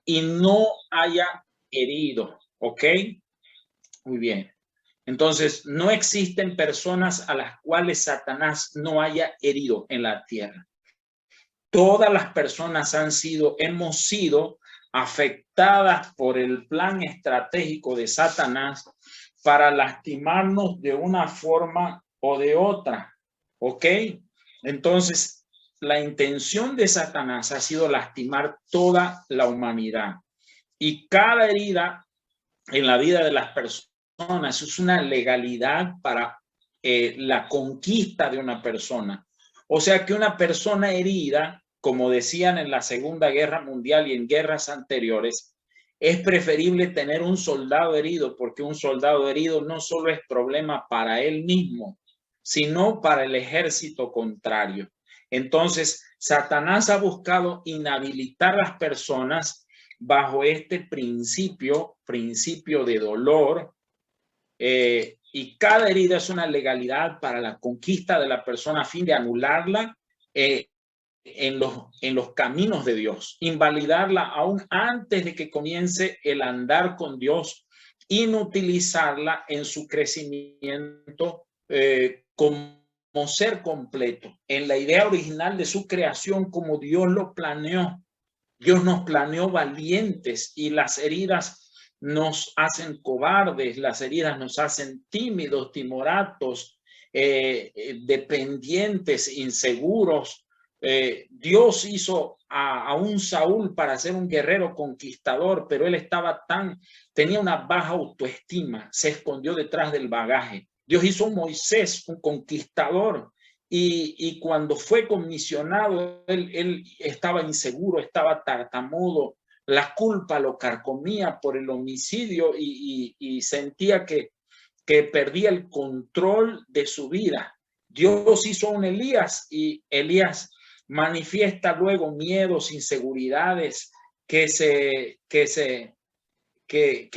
y no haya herido. ¿Ok? Muy bien. Entonces, no existen personas a las cuales Satanás no haya herido en la tierra. Todas las personas hemos sido afectadas por el plan estratégico de Satanás para lastimarnos de una forma o de otra. ¿Ok? Entonces, la intención de Satanás ha sido lastimar toda la humanidad. Y cada herida en la vida de las personas es una legalidad para la conquista de una persona. O sea que una persona herida, como decían en la Segunda Guerra Mundial y en guerras anteriores, es preferible tener un soldado herido, porque un soldado herido no solo es problema para él mismo, sino para el ejército contrario. Entonces, Satanás ha buscado inhabilitar a las personas bajo este principio de dolor, y cada herida es una legalidad para la conquista de la persona a fin de anularla en los caminos de Dios, invalidarla aún antes de que comience el andar con Dios, inutilizarla en su crecimiento como ser completo, en la idea original de su creación como Dios lo planeó. Dios nos planeó valientes y las heridas nos hacen cobardes, las heridas nos hacen tímidos, timoratos, dependientes, inseguros. Dios hizo a un Saúl para ser un guerrero conquistador, pero él tenía una baja autoestima, se escondió detrás del bagaje. Dios hizo a Moisés un conquistador, y cuando fue comisionado, él estaba inseguro, estaba tartamudo, la culpa lo carcomía por el homicidio y sentía que perdía el control de su vida. Dios hizo un Elías y Elías manifiesta luego miedos, inseguridades que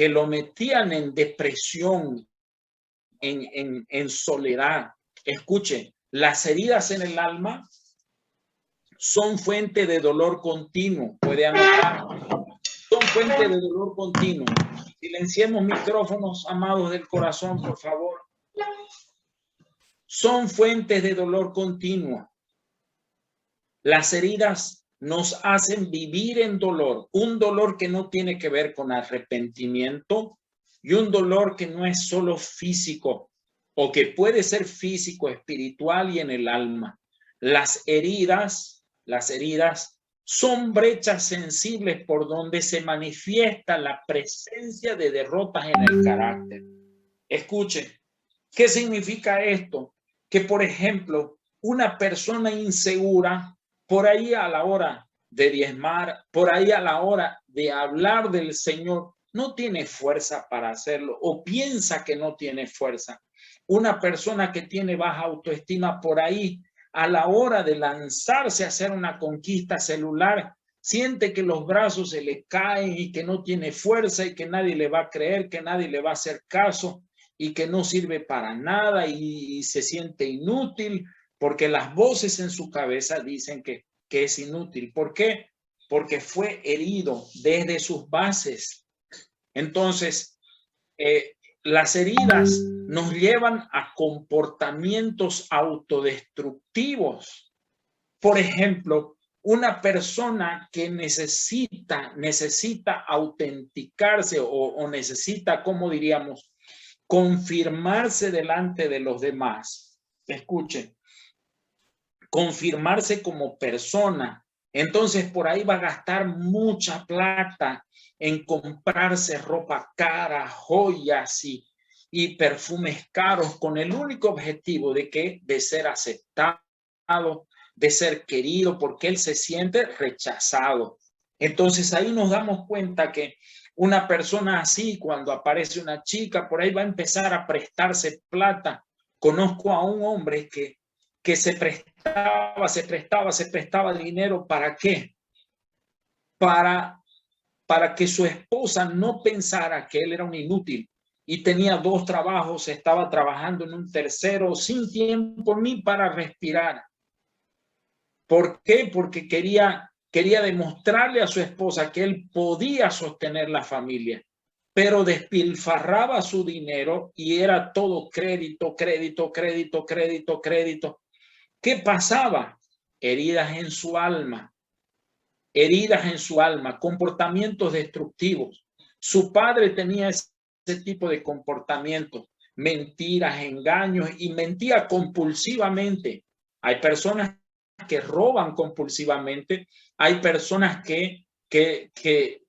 lo metían en depresión, en soledad. Escuchen, las heridas en el alma son fuente de dolor continuo. Puede anotar, son fuente de dolor continuo. Silenciemos micrófonos, amados del corazón, por favor. Son fuentes de dolor continuo. Las heridas nos hacen vivir en dolor, un dolor que no tiene que ver con arrepentimiento y un dolor que no es solo físico, o que puede ser físico, espiritual y en el alma. Las heridas son brechas sensibles por donde se manifiesta la presencia de derrotas en el carácter. Escuchen, ¿qué significa esto? Que, por ejemplo, una persona insegura, por ahí a la hora de diezmar, por ahí a la hora de hablar del Señor, no tiene fuerza para hacerlo o piensa que no tiene fuerza. Una persona que tiene baja autoestima, por ahí a la hora de lanzarse a hacer una conquista celular, siente que los brazos se le caen y que no tiene fuerza y que nadie le va a creer, que nadie le va a hacer caso y que no sirve para nada y se siente inútil porque las voces en su cabeza dicen que es inútil. ¿Por qué? Porque fue herido desde sus bases. Entonces, las heridas nos llevan a comportamientos autodestructivos. Por ejemplo, una persona que necesita autenticarse o necesita, ¿cómo diríamos?, confirmarse delante de los demás. Escuchen, confirmarse como persona. Entonces por ahí va a gastar mucha plata en comprarse ropa cara, joyas y perfumes caros con el único objetivo de ser aceptado, de ser querido, porque él se siente rechazado. Entonces ahí nos damos cuenta que una persona así, cuando aparece una chica, por ahí va a empezar a prestarse plata. Conozco a un hombre que se prestaba dinero. ¿Para qué? Para que su esposa no pensara que él era un inútil y tenía 2 trabajos, estaba trabajando en un tercero sin tiempo ni para respirar. ¿Por qué? Porque quería quería demostrarle a su esposa que él podía sostener la familia, pero despilfarraba su dinero y era todo crédito, crédito, crédito, crédito, crédito. ¿Qué pasaba? Heridas en su alma, comportamientos destructivos. Su padre tenía ese tipo de comportamientos, mentiras, engaños, y mentía compulsivamente. Hay personas que roban compulsivamente, hay personas que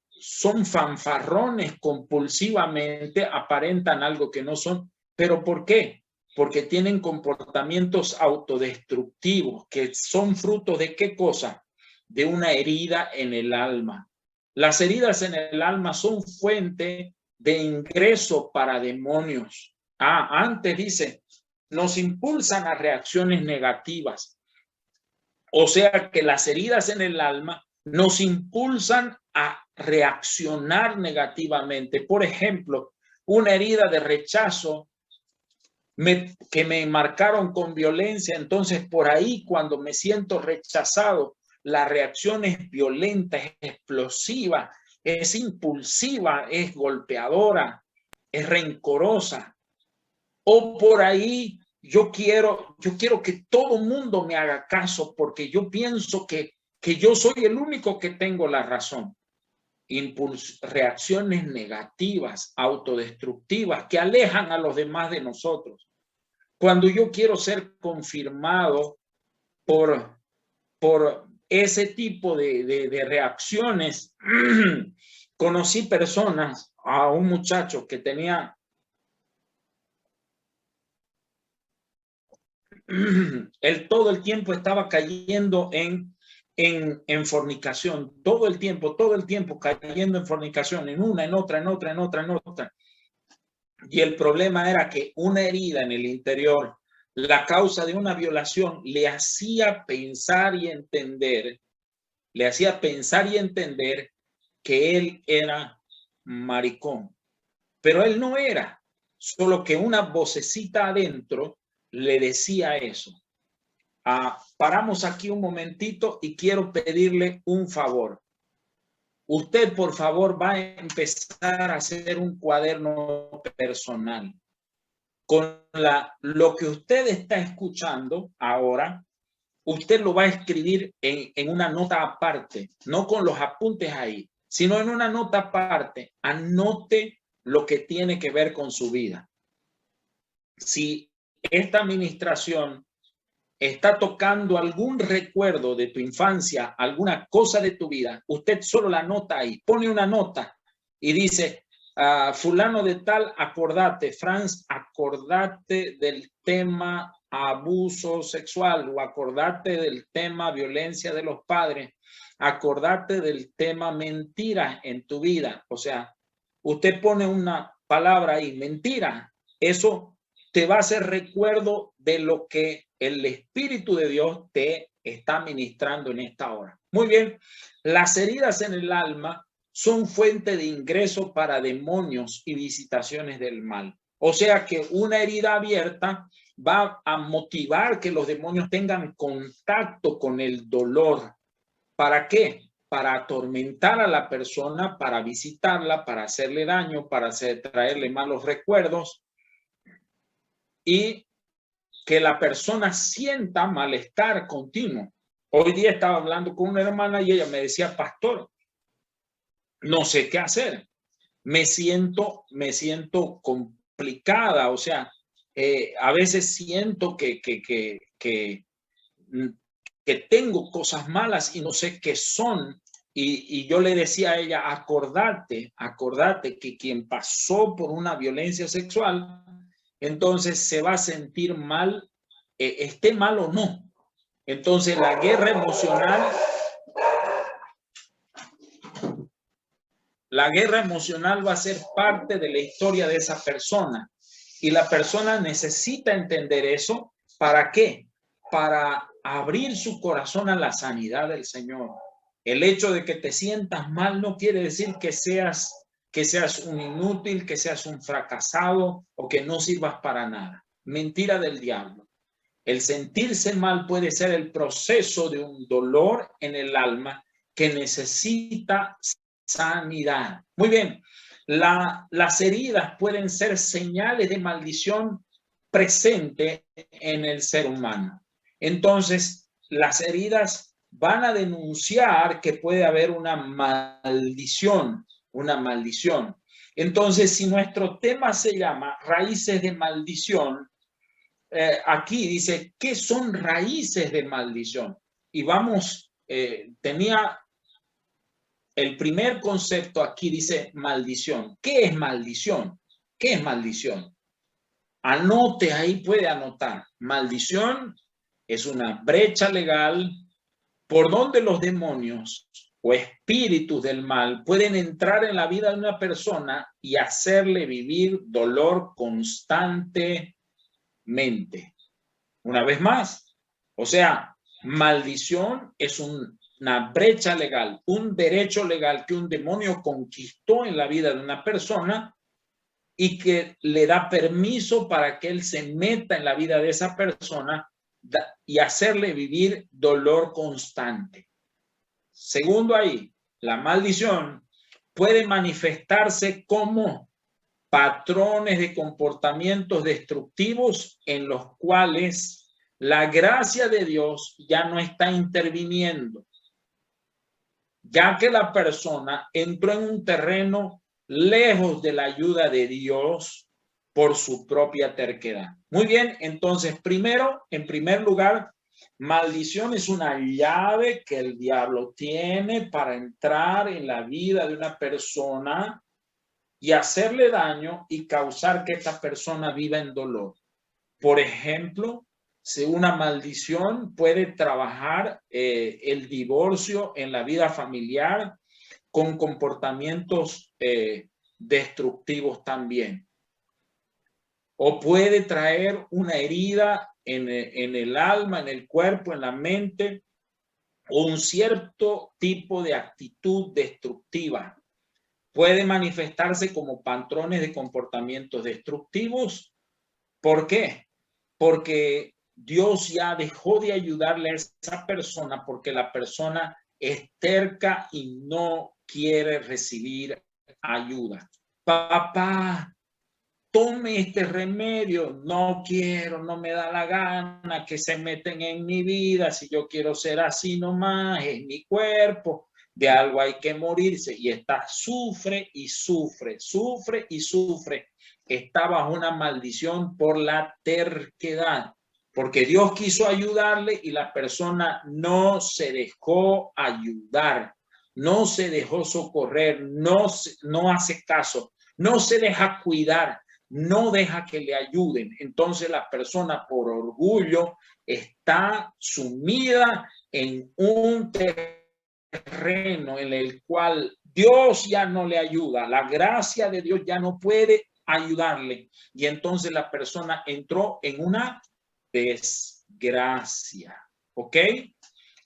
son fanfarrones compulsivamente, aparentan algo que no son. ¿Pero por qué? Porque tienen comportamientos autodestructivos, que son frutos de ¿qué cosa? De una herida en el alma. Las heridas en el alma son fuente de ingreso para demonios. Antes dice, nos impulsan a reacciones negativas. O sea que las heridas en el alma nos impulsan a reaccionar negativamente. Por ejemplo, una herida de rechazo que me marcaron con violencia. Entonces, por ahí, cuando me siento rechazado, la reacción es violenta, es explosiva, es impulsiva, es golpeadora, es rencorosa. O por ahí yo quiero que todo mundo me haga caso porque yo pienso que yo soy el único que tengo la razón. Reacciones negativas, autodestructivas, que alejan a los demás de nosotros. Cuando yo quiero ser confirmado por ese tipo de reacciones, conocí personas, a un muchacho que tenía él todo el tiempo estaba cayendo en fornicación, todo el tiempo cayendo en fornicación, en una, en otra, en otra, en otra, en otra. Y el problema era que una herida en el interior, la causa de una violación, le hacía pensar y entender que él era maricón. Pero él no era, solo que una vocecita adentro le decía eso. Paramos aquí un momentito y quiero pedirle un favor. Usted, por favor, va a empezar a hacer un cuaderno personal. Con lo que usted está escuchando ahora, usted lo va a escribir en una nota aparte, no con los apuntes ahí, sino en una nota aparte. Anote lo que tiene que ver con su vida. Si esta administración está tocando algún recuerdo de tu infancia, alguna cosa de tu vida, usted solo la anota ahí, pone una nota y dice, fulano de tal, acordate, Franz, acordate del tema abuso sexual, o acordate del tema violencia de los padres, acordate del tema mentiras en tu vida. O sea, usted pone una palabra ahí, mentira, eso te va a hacer recuerdo de lo que el Espíritu de Dios te está ministrando en esta hora. Muy bien, las heridas en el alma son fuente de ingreso para demonios y visitaciones del mal. O sea que una herida abierta va a motivar que los demonios tengan contacto con el dolor. ¿Para qué? Para atormentar a la persona, para visitarla, para hacerle daño, para traerle malos recuerdos, y que la persona sienta malestar continuo. Hoy día estaba hablando con una hermana y ella me decía, pastor, no sé qué hacer. Me siento complicada. O sea, a veces siento que tengo cosas malas y no sé qué son. Y yo le decía a ella, acordate que quien pasó por una violencia sexual, entonces se va a sentir mal, esté mal o no. Entonces la guerra emocional va a ser parte de la historia de esa persona. Y la persona necesita entender eso. ¿Para qué? Para abrir su corazón a la sanidad del Señor. El hecho de que te sientas mal no quiere decir que seas un inútil, que seas un fracasado o que no sirvas para nada. Mentira del diablo. El sentirse mal puede ser el proceso de un dolor en el alma que necesita sanidad. Muy bien, las heridas pueden ser señales de maldición presente en el ser humano. Entonces, las heridas van a denunciar que puede haber una maldición, Entonces, si nuestro tema se llama raíces de maldición, aquí dice, ¿qué son raíces de maldición? Y vamos, tenía el primer concepto aquí, dice maldición. ¿Qué es maldición? ¿Qué es maldición? Anote ahí, puede anotar. Maldición es una brecha legal por donde los demonios o espíritus del mal pueden entrar en la vida de una persona y hacerle vivir dolor constantemente. Una vez más, o sea, maldición es una brecha legal, un derecho legal que un demonio conquistó en la vida de una persona y que le da permiso para que él se meta en la vida de esa persona y hacerle vivir dolor constante. Segundo ahí, la maldición puede manifestarse como patrones de comportamientos destructivos en los cuales la gracia de Dios ya no está interviniendo, ya que la persona entró en un terreno lejos de la ayuda de Dios por su propia terquedad. Muy bien, entonces primero, en primer lugar, maldición es una llave que el diablo tiene para entrar en la vida de una persona y hacerle daño y causar que esta persona viva en dolor. Por ejemplo, si una maldición puede trabajar el divorcio en la vida familiar con comportamientos destructivos también. O puede traer una herida en el alma, en el cuerpo, en la mente, o un cierto tipo de actitud destructiva. Puede manifestarse como patrones de comportamientos destructivos. ¿Por qué? Porque Dios ya dejó de ayudarle a esa persona porque la persona es terca y no quiere recibir ayuda. Papá, tome este remedio. No quiero, no me da la gana que se meten en mi vida. Si yo quiero ser así nomás, es mi cuerpo. De algo hay que morirse. Y está, sufre y sufre, sufre y sufre. Está bajo una maldición por la terquedad. Porque Dios quiso ayudarle y la persona no se dejó ayudar. No se dejó socorrer, no hace caso, no se deja cuidar, no deja que le ayuden. Entonces la persona por orgullo está sumida en un terreno en el cual Dios ya no le ayuda, la gracia de Dios ya no puede ayudarle y entonces la persona entró en una desgracia. ¿Ok?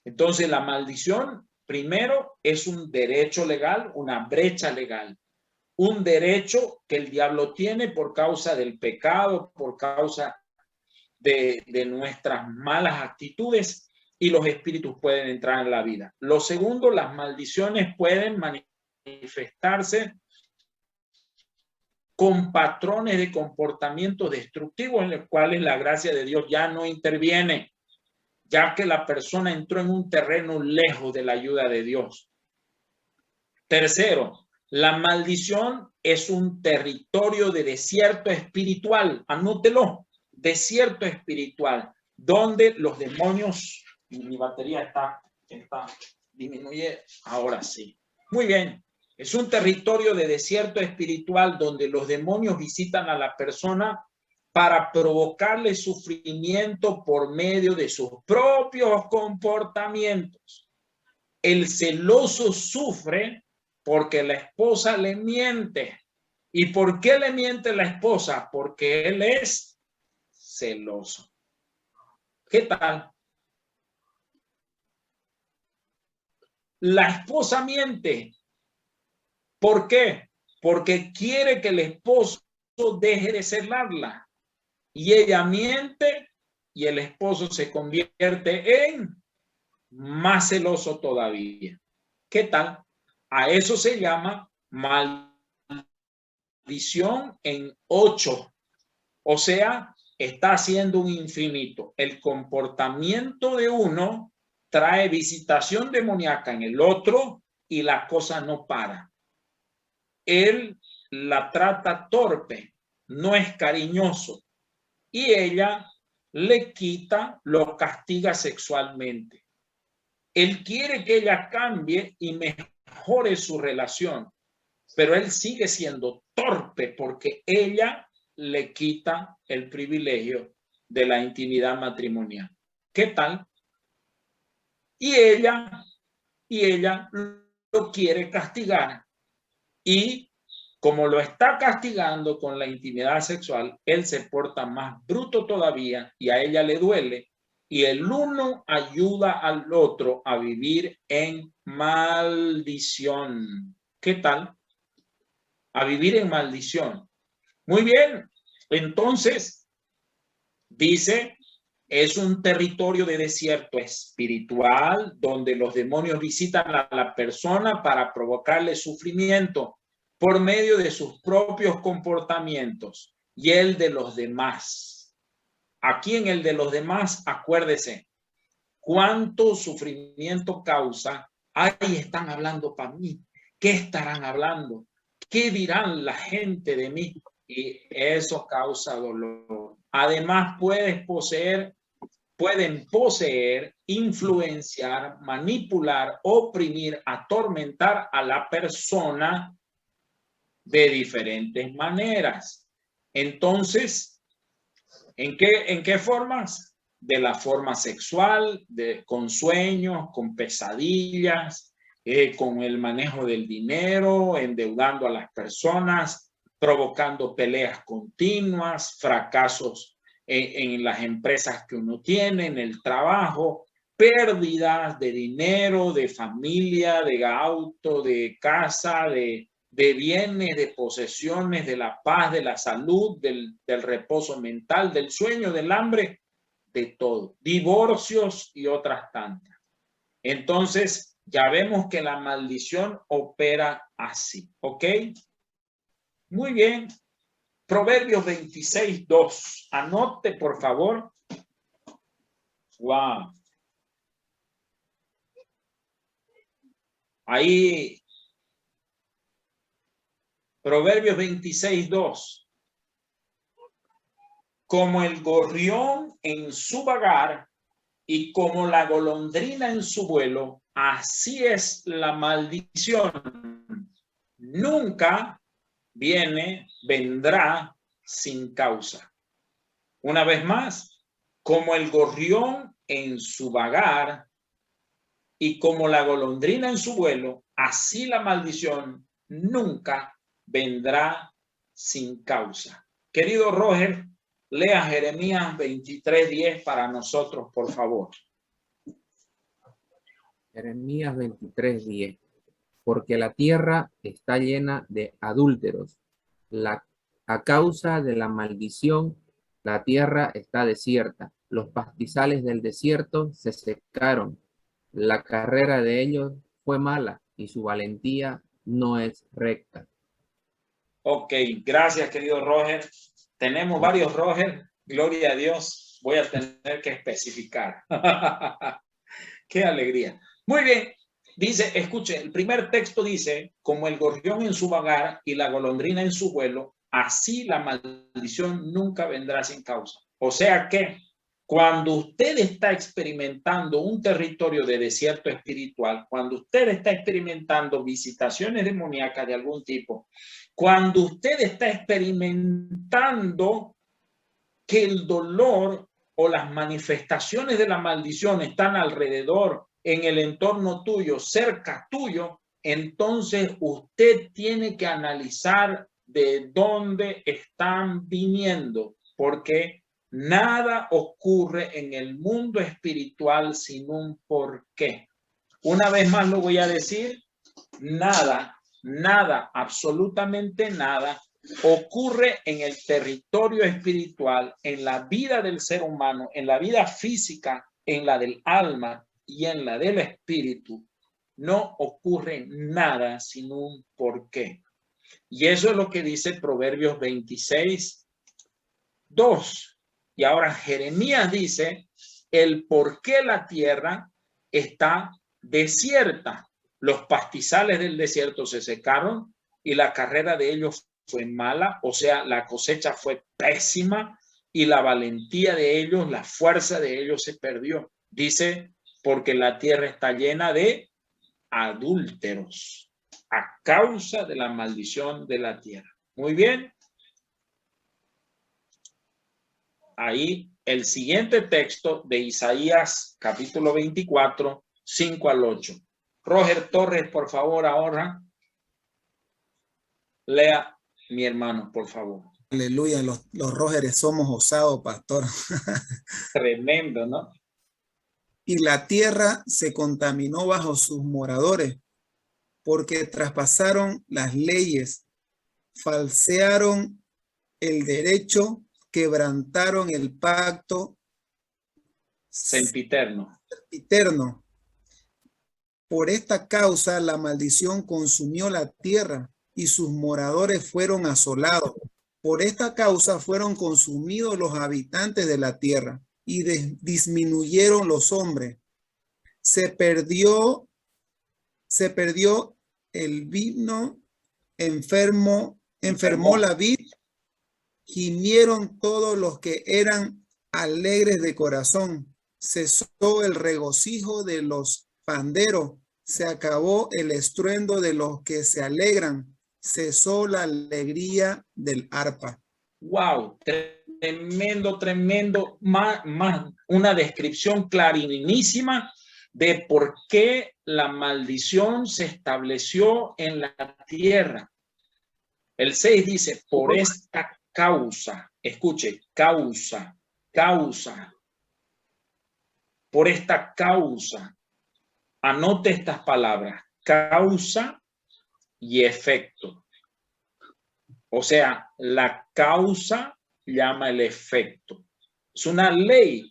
Entonces la maldición primero es un derecho legal, una brecha legal. Un derecho que el diablo tiene por causa del pecado, por causa de nuestras malas actitudes y los espíritus pueden entrar en la vida. Lo segundo, las maldiciones pueden manifestarse con patrones de comportamiento destructivos en los cuales la gracia de Dios ya no interviene, ya que la persona entró en un terreno lejos de la ayuda de Dios. Tercero, la maldición es un territorio de desierto espiritual. Anótelo, desierto espiritual, donde los demonios, mi batería está disminuye, ahora sí. Muy bien, es un territorio de desierto espiritual donde los demonios visitan a la persona para provocarle sufrimiento por medio de sus propios comportamientos. El celoso sufre porque la esposa le miente. ¿Y por qué le miente la esposa? Porque él es celoso. ¿Qué tal? La esposa miente. ¿Por qué? Porque quiere que el esposo deje de celarla. Y ella miente y el esposo se convierte en más celoso todavía. ¿Qué tal? A eso se llama maldición en 8. O sea, está haciendo un infinito. El comportamiento de uno trae visitación demoníaca en el otro y la cosa no para. Él la trata torpe, no es cariñoso, y ella le quita, lo castiga sexualmente. Él quiere que ella cambie y mejore su relación, pero él sigue siendo torpe porque ella le quita el privilegio de la intimidad matrimonial. ¿Qué tal? Y ella lo quiere castigar, y como lo está castigando con la intimidad sexual, él se porta más bruto todavía y a ella le duele, y el uno ayuda al otro a vivir en maldición. ¿Qué tal? A vivir en maldición. Muy bien. Entonces, dice, es un territorio de desierto espiritual donde los demonios visitan a la persona para provocarle sufrimiento por medio de sus propios comportamientos y el de los demás. Aquí en el de los demás, acuérdese, cuánto sufrimiento causa. Ahí están hablando para mí. ¿Qué estarán hablando? ¿Qué dirán la gente de mí? Y eso causa dolor. Además, pueden poseer, influenciar, manipular, oprimir, atormentar a la persona de diferentes maneras. Entonces, ¿en qué formas? De la forma sexual, con sueños, con pesadillas, con el manejo del dinero, endeudando a las personas, provocando peleas continuas, fracasos en las empresas que uno tiene, en el trabajo, pérdidas de dinero, de familia, de auto, de casa, de bienes, de posesiones, de la paz, de la salud, del reposo mental, del sueño, del hambre, de todo. Divorcios y otras tantas. Entonces, ya vemos que la maldición opera así, ¿ok? Muy bien. Proverbios 26:2. Anote, por favor. Wow. Ahí, Proverbios 26:2. Como el gorrión en su vagar y como la golondrina en su vuelo, así es la maldición. Nunca vendrá sin causa. Una vez más, como el gorrión en su vagar y como la golondrina en su vuelo, así la maldición nunca vendrá sin causa. Querido Roger, lea Jeremías 23:10 para nosotros, por favor. Jeremías 23:10. Porque la tierra está llena de adúlteros. A causa de la maldición, la tierra está desierta. Los pastizales del desierto se secaron. La carrera de ellos fue mala y su valentía no es recta. Ok, gracias, querido Roger. Tenemos varios Roger. Gloria a Dios. Voy a tener que especificar. Qué alegría. Muy bien. Dice, escuche, el primer texto dice, como el gorrión en su vagar y la golondrina en su vuelo, así la maldición nunca vendrá sin causa. O sea que cuando usted está experimentando un territorio de desierto espiritual, cuando usted está experimentando visitaciones demoníacas de algún tipo, cuando usted está experimentando que el dolor o las manifestaciones de la maldición están alrededor, en el entorno tuyo, cerca tuyo, entonces usted tiene que analizar de dónde están viniendo, porque nada ocurre en el mundo espiritual sin un porqué. Una vez más lo voy a decir, nada, absolutamente nada ocurre en el territorio espiritual, en la vida del ser humano, en la vida física, en la del alma y en la del espíritu, No ocurre nada sin un porqué. Y eso es lo que dice Proverbios 26, 2. Y ahora Jeremías dice el por qué la tierra está desierta. Los pastizales del desierto se secaron y la carrera de ellos fue mala, o sea, la cosecha fue pésima y la valentía de ellos, la fuerza de ellos se perdió. Dice, porque la tierra está llena de adúlteros a causa de la maldición de la tierra. Muy bien. Ahí el siguiente texto de Isaías, capítulo 24, 5 al 8. Roger Torres, por favor, ahora lea, mi hermano, por favor. Aleluya, los Rógeres somos osados, pastor. Tremendo, ¿no? Y la tierra se contaminó bajo sus moradores, porque traspasaron las leyes, falsearon el derecho, quebrantaron el pacto Sempiterno. eterno. Por esta causa la maldición consumió la tierra y sus moradores fueron asolados. Por esta causa fueron consumidos los habitantes de la tierra y disminuyeron los hombres. Se perdió el vino, enfermó la vid, gimieron todos los que eran alegres de corazón. Cesó el regocijo de los panderos, se acabó el estruendo de los que se alegran, cesó la alegría del arpa. Wow, tremendo, tremendo. Más una descripción clarinísima de por qué la maldición se estableció en la tierra. El 6 dice, por esta causa, escuche, causa, por esta causa, anote estas palabras, causa y efecto. O sea, la causa llama el efecto. Es una ley,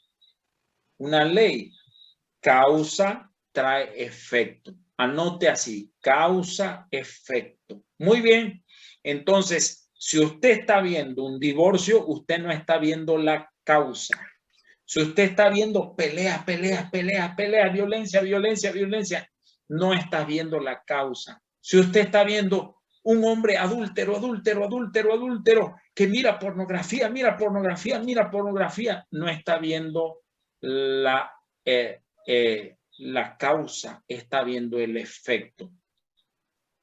causa trae efecto. Anote así, causa, efecto. Muy bien. Entonces, si usted está viendo un divorcio, usted no está viendo la causa. Si usted está viendo peleas, violencia, no está viendo la causa. Si usted está viendo un hombre adúltero, que mira pornografía, no está viendo la causa, está viendo el efecto.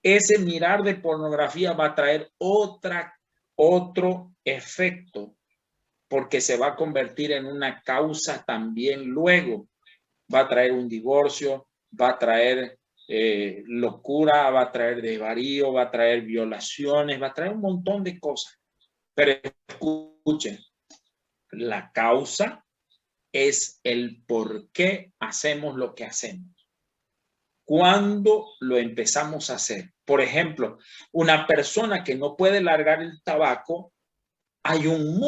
Ese mirar de pornografía va a traer otro efecto, porque se va a convertir en una causa también luego. Va a traer un divorcio, va a traer locura, va a traer desvarío, va a traer violaciones, va a traer un montón de cosas. Pero escuchen, la causa es el por qué hacemos lo que hacemos. ¿Cuándo lo empezamos a hacer? Por ejemplo, una persona que no puede largar el tabaco, hay un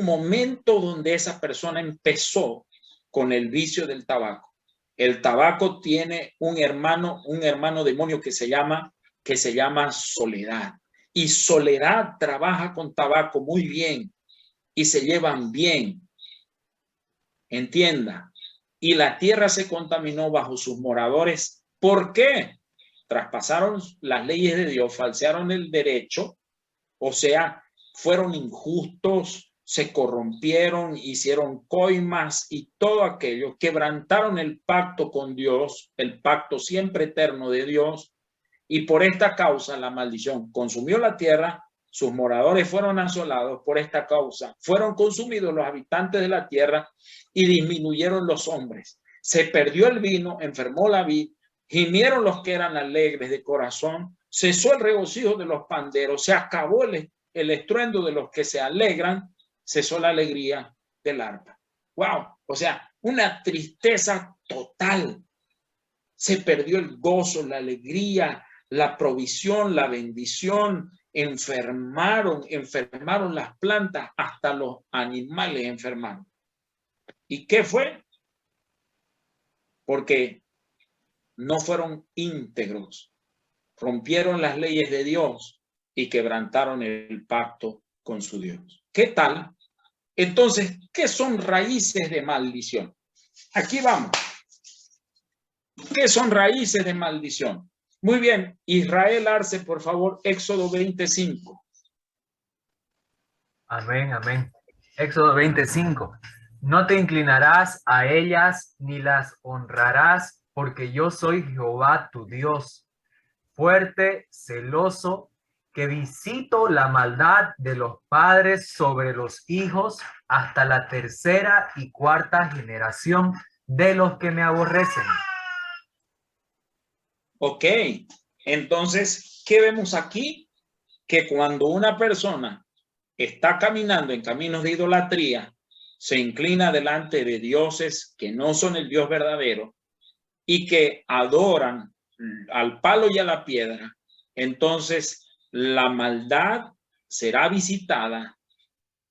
momento donde esa persona empezó con el vicio del tabaco. El tabaco tiene un hermano demonio que se llama soledad. Y soledad trabaja con tabaco muy bien y se llevan bien. Entienda. Y la tierra se contaminó bajo sus moradores. ¿Por qué? Traspasaron las leyes de Dios, falsearon el derecho, o sea, fueron injustos, se corrompieron, hicieron coimas y todo aquello, quebrantaron el pacto con Dios, el pacto siempre eterno de Dios, y por esta causa la maldición consumió la tierra, sus moradores fueron asolados. Por esta causa fueron consumidos los habitantes de la tierra y disminuyeron los hombres. Se perdió el vino, enfermó la vid, gimieron los que eran alegres de corazón, cesó el regocijo de los panderos, se acabó el estruendo de los que se alegran, cesó la alegría del arpa. ¡Wow! O sea, una tristeza total. Se perdió el gozo, la alegría, la provisión, la bendición. Enfermaron las plantas, hasta los animales enfermaron. ¿Y qué fue? Porque no fueron íntegros, rompieron las leyes de Dios y quebrantaron el pacto con su Dios. ¿Qué tal? Entonces, ¿qué son raíces de maldición? Aquí vamos. ¿Qué son raíces de maldición? Muy bien, Israel Arce, por favor, Éxodo 25. Amén, amén. Éxodo 25. No te inclinarás a ellas ni las honrarás, porque yo soy Jehová tu Dios, fuerte, celoso, que visito la maldad de los padres sobre los hijos hasta la tercera y cuarta generación de los que me aborrecen. Ok, entonces, ¿qué vemos aquí? Que cuando una persona está caminando en caminos de idolatría, se inclina delante de dioses que no son el Dios verdadero y que adoran al palo y a la piedra, entonces la maldad será visitada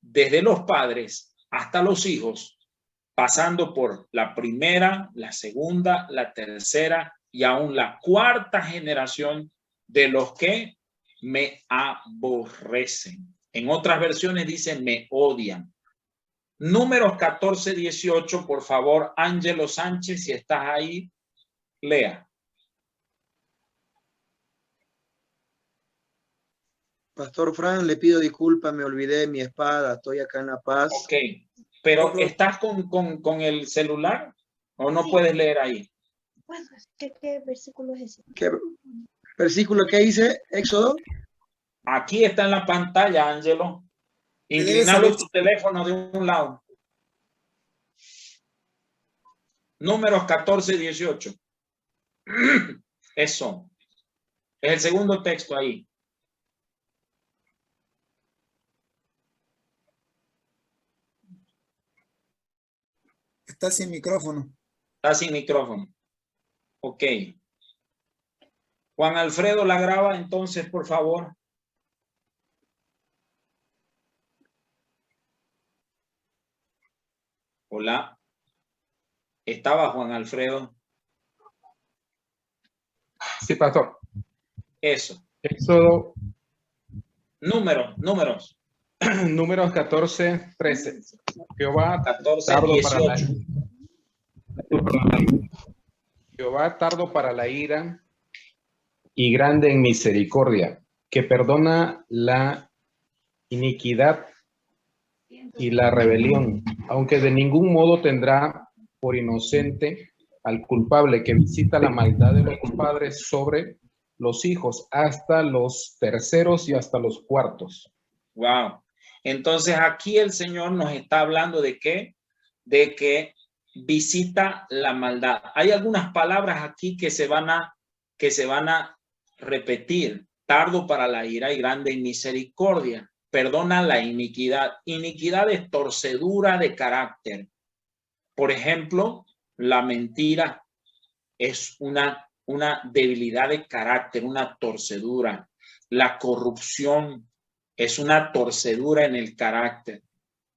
desde los padres hasta los hijos, pasando por la primera, la segunda, la tercera y aún la cuarta generación de los que me aborrecen. En otras versiones dice me odian. Números 14, 18, por favor, Ángelo Sánchez, si estás ahí, lea. Pastor Fran, le pido disculpas, me olvidé de mi espada, estoy acá en La Paz. Ok, pero ¿estás con el celular o no puedes leer ahí? ¿Qué versículo es ese? ¿Qué versículo que dice? Éxodo. Aquí está en la pantalla, Ángelo. Inclinalo tu teléfono de un lado. Números 14, 18. Eso. Es el segundo texto ahí. Está sin micrófono. Está sin micrófono. Ok. Juan Alfredo la graba entonces, por favor. Hola. ¿Estaba Juan Alfredo? Sí, pastor. Eso. Éxodo. Números. Números 14, 13. Jehová 14, tardo 18. Jehová tardo para la ira y grande en misericordia, que perdona la iniquidad y la rebelión, aunque de ningún modo tendrá por inocente al culpable, que visita la maldad de los padres sobre los hijos hasta los terceros y hasta los cuartos. Wow. Entonces aquí el Señor nos está hablando de qué? De que visita la maldad. Hay algunas palabras aquí que se van a repetir. Tardo para la ira y grande en misericordia. Perdona la iniquidad. Iniquidad es torcedura de carácter. Por ejemplo, la mentira es una debilidad de carácter, una torcedura. La corrupción es una torcedura en el carácter.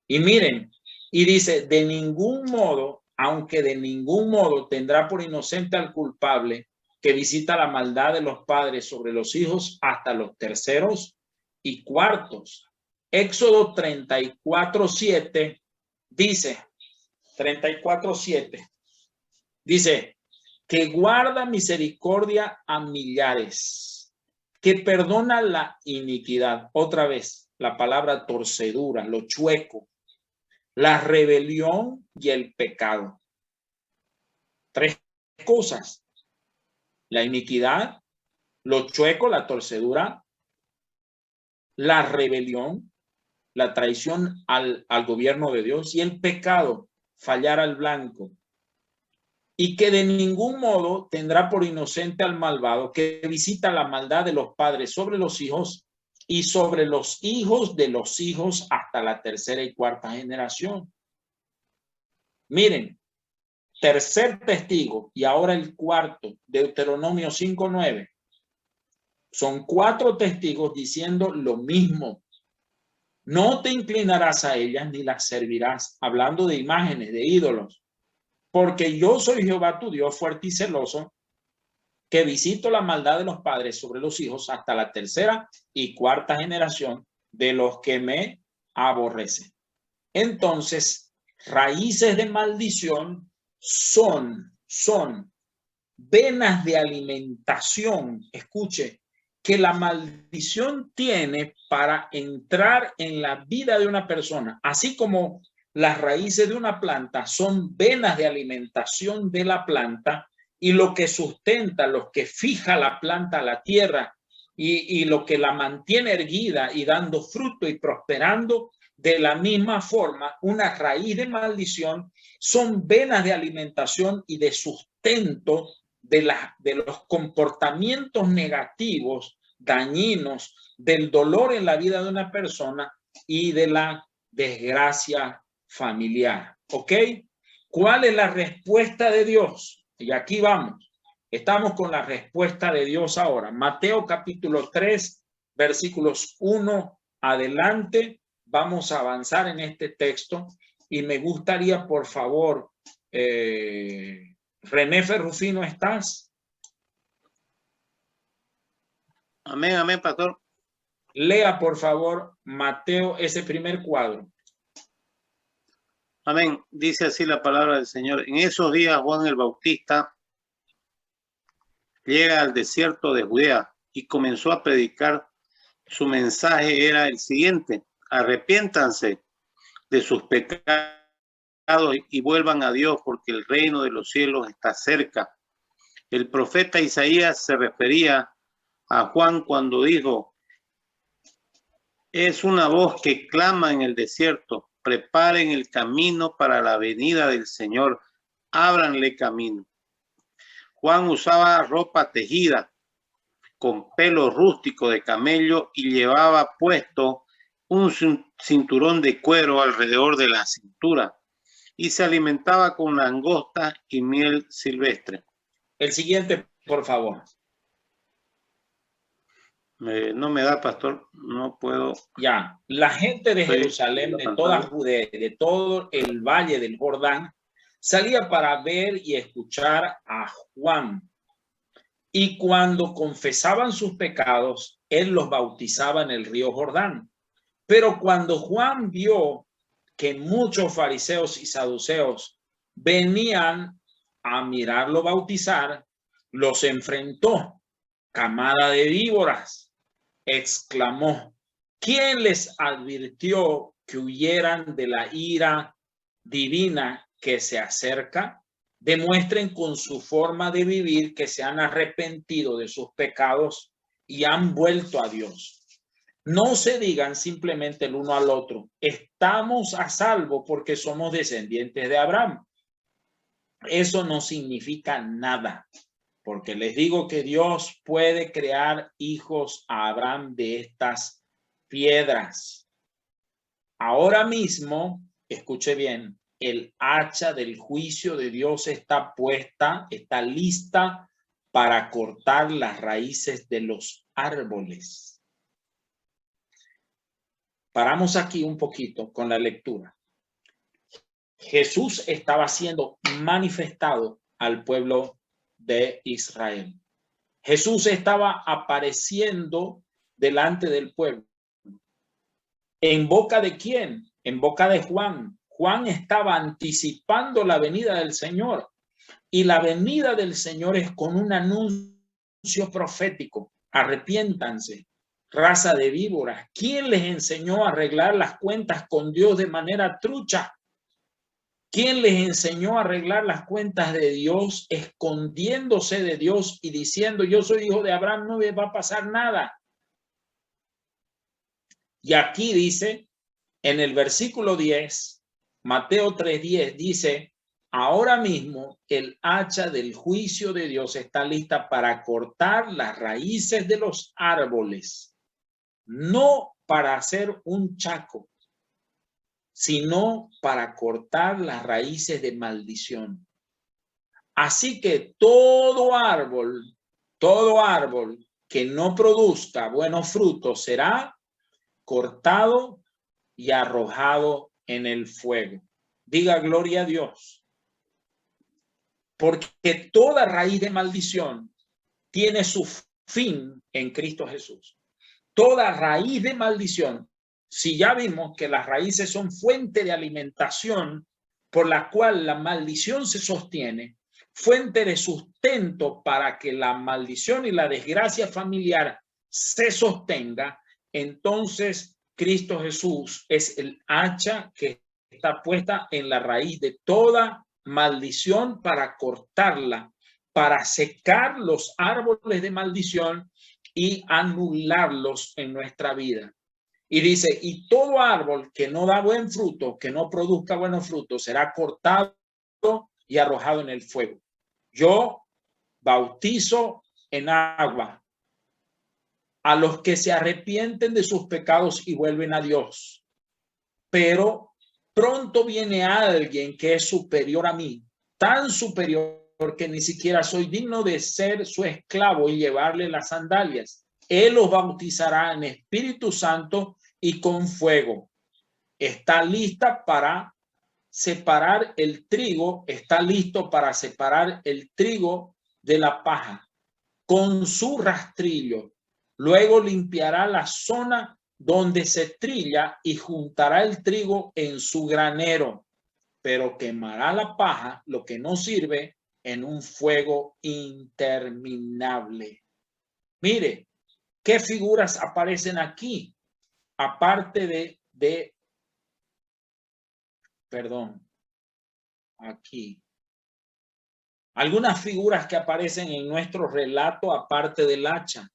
Y miren, y dice, de ningún modo, aunque de ningún modo tendrá por inocente al culpable, que visita la maldad de los padres sobre los hijos hasta los terceros y cuartos. Éxodo 34:7 dice, 34:7 dice, que guarda misericordia a millares, que perdona la iniquidad. Otra vez, la palabra torcedura, lo chueco, la rebelión y el pecado. Tres cosas. La iniquidad, lo chueco, la torcedura, la rebelión, la traición al gobierno de Dios y el pecado, fallar al blanco. Y que de ningún modo tendrá por inocente al malvado, que visita la maldad de los padres sobre los hijos y sobre los hijos de los hijos hasta la tercera y cuarta generación. Miren, tercer testigo y ahora el cuarto, Deuteronomio 5:9. Son 4 testigos diciendo lo mismo. No te inclinarás a ellas ni las servirás, hablando de imágenes, de ídolos. Porque yo soy Jehová tu Dios, fuerte y celoso, que visito la maldad de los padres sobre los hijos hasta la tercera y cuarta generación de los que me aborrecen. Entonces, raíces de maldición son venas de alimentación. Escuche, que la maldición tiene para entrar en la vida de una persona, así como las raíces de una planta son venas de alimentación de la planta y lo que sustenta, lo que fija la planta a la tierra y lo que la mantiene erguida y dando fruto y prosperando. De la misma forma, una raíz de maldición son venas de alimentación y de sustento de los comportamientos negativos, dañinos, del dolor en la vida de una persona y de la desgracia familiar. ¿Ok? ¿Cuál es la respuesta de Dios? Y aquí vamos. Estamos con la respuesta de Dios ahora. Mateo capítulo 3, versículos 1 adelante. Vamos a avanzar en este texto y me gustaría, por favor, René Ferrufino, ¿estás? Amén, amén, pastor. Lea, por favor, Mateo, ese primer cuadro. Amén. Dice así la palabra del Señor. En esos días Juan el Bautista llega al desierto de Judea y comenzó a predicar. Su mensaje era el siguiente: arrepiéntanse de sus pecados y vuelvan a Dios, porque el reino de los cielos está cerca. El profeta Isaías se refería a Juan cuando dijo: es una voz que clama en el desierto, preparen el camino para la venida del Señor, ábranle camino. Juan usaba ropa tejida con pelo rústico de camello y llevaba puesto un cinturón de cuero alrededor de la cintura y se alimentaba con langosta y miel silvestre. El siguiente, por favor. No me da, pastor, no puedo. Ya, la gente de Jerusalén, de toda Judea, de todo el valle del Jordán, salía para ver y escuchar a Juan. Y cuando confesaban sus pecados, él los bautizaba en el río Jordán. Pero cuando Juan vio que muchos fariseos y saduceos venían a mirarlo bautizar, los enfrentó. Camada de víboras, exclamó: ¿quién les advirtió que huyeran de la ira divina que se acerca? Demuestren con su forma de vivir que se han arrepentido de sus pecados y han vuelto a Dios. No se digan simplemente el uno al otro: estamos a salvo porque somos descendientes de Abraham. Eso no significa nada, porque les digo que Dios puede crear hijos a Abraham de estas piedras. Ahora mismo, escuche bien, el hacha del juicio de Dios está puesta, está lista para cortar las raíces de los árboles. Paramos aquí un poquito con la lectura. Jesús estaba siendo manifestado al pueblo de Israel. Jesús estaba apareciendo delante del pueblo. ¿En boca de quién? En boca de Juan. Juan estaba anticipando la venida del Señor. Y la venida del Señor es con un anuncio profético: arrepiéntanse, raza de víboras. ¿Quién les enseñó a arreglar las cuentas con Dios de manera trucha? ¿Quién les enseñó a arreglar las cuentas de Dios escondiéndose de Dios y diciendo: yo soy hijo de Abraham, no me va a pasar nada? Y aquí dice, en el versículo 10, Mateo 3:10, dice: ahora mismo el hacha del juicio de Dios está lista para cortar las raíces de los árboles, no para hacer un chaco, sino para cortar las raíces de maldición. Así que todo árbol que no produzca buenos frutos será cortado y arrojado en el fuego. Diga gloria a Dios. Porque toda raíz de maldición tiene su fin en Cristo Jesús. Toda raíz de maldición, si ya vimos que las raíces son fuente de alimentación por la cual la maldición se sostiene, fuente de sustento para que la maldición y la desgracia familiar se sostenga, entonces Cristo Jesús es el hacha que está puesta en la raíz de toda maldición para cortarla, para secar los árboles de maldición y anularlos en nuestra vida. Y dice, y todo árbol que no da buen fruto, que no produzca buenos frutos, será cortado y arrojado en el fuego. Yo bautizo en agua a los que se arrepienten de sus pecados y vuelven a Dios. Pero pronto viene alguien que es superior a mí, tan superior que ni siquiera soy digno de ser su esclavo y llevarle las sandalias. Él los bautizará en Espíritu Santo y con fuego. Está lista para separar el trigo, está listo para separar el trigo de la paja con su rastrillo. Luego limpiará la zona donde se trilla y juntará el trigo en su granero, pero quemará la paja, lo que no sirve, en un fuego interminable. Mire, ¿qué figuras aparecen aquí? Aparte aquí. Algunas figuras que aparecen en nuestro relato aparte del hacha.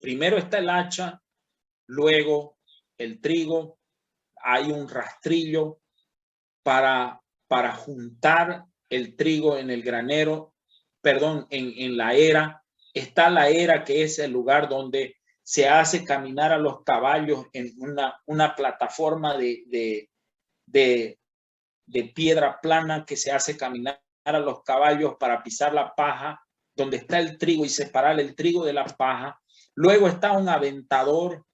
Primero está el hacha, luego el trigo, hay un rastrillo para juntar el trigo en el granero, en la era. Está la era, que es el lugar donde se hace caminar a los caballos en una plataforma de piedra plana que se hace caminar a los caballos para pisar la paja, donde está el trigo y separar el trigo de la paja. Luego está un aventador,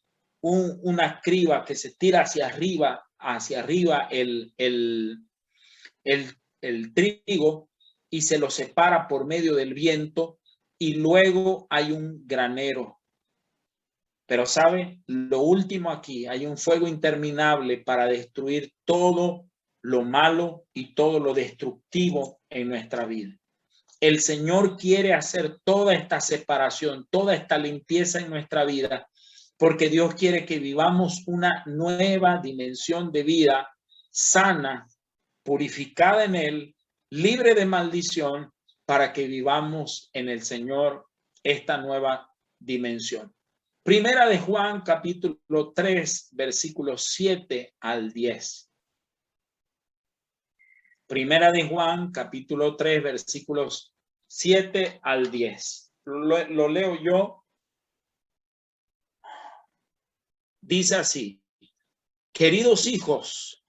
una criba que se tira hacia arriba el trigo y se lo separa por medio del viento, y luego hay un granero. Pero ¿sabe? Lo último aquí, hay un fuego interminable para destruir todo lo malo y todo lo destructivo en nuestra vida. El Señor quiere hacer toda esta separación, toda esta limpieza en nuestra vida, porque Dios quiere que vivamos una nueva dimensión de vida sana, purificada en Él, libre de maldición, para que vivamos en el Señor esta nueva dimensión. Primera de Juan, capítulo 3, versículos 7 al 10. Primera de Juan, capítulo 3, versículos 7 al 10. Lo leo yo. Dice así: queridos hijos,